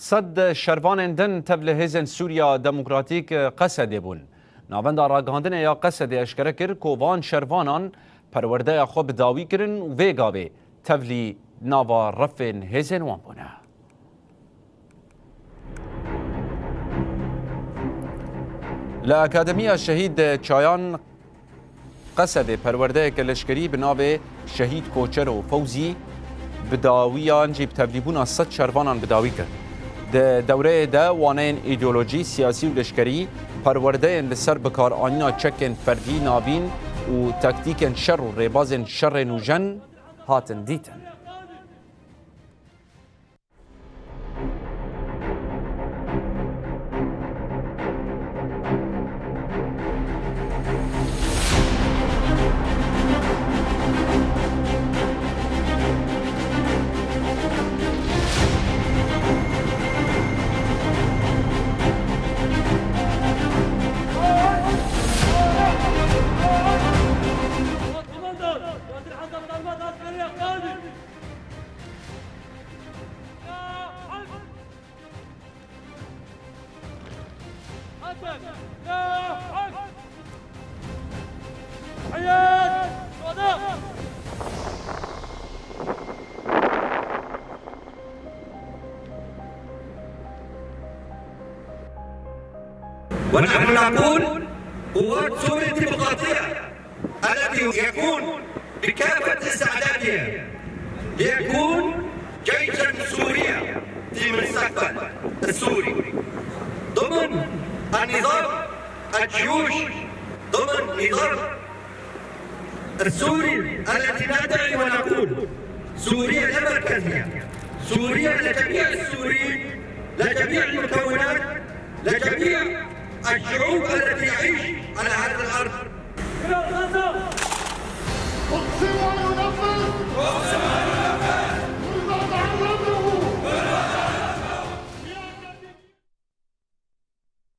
صد شروان دن تبل هزن سوریا دموکراتیک قصد بون. ناوند راگاندن یا قصد اشکره کر کووان شروانان پرورده خوب داوی کرن و ویگاوی تبلی ناوا رفن هزن وان بونه. لأکادمیا شهید چایان قصد پرورده کلشکری بناو شهید کوچر و فوزی بداویان جیب تبلیبون صد شروانان بداوی کرد. ده دوره ده وانین ایدئولوژی سیاسی و لشکری پرورده لسر بکار آنینا چکن فردی نابین و تکتیک شر و ریباز شر نوجن هاتن دیتن. ونحن نقول قوات سوريا الديمقراطية التي يكون بكافة استعدادها ليكون جيشا سوريا في المستقبل السوري ضمن النظام الجيوش ضمن نظام السوري الذي ندعي ونقول سوريا لا مركزية، سوريا لجميع السوريين، لجميع المكونات، لجميع الشعوب التي تعيش على هذه الأرض.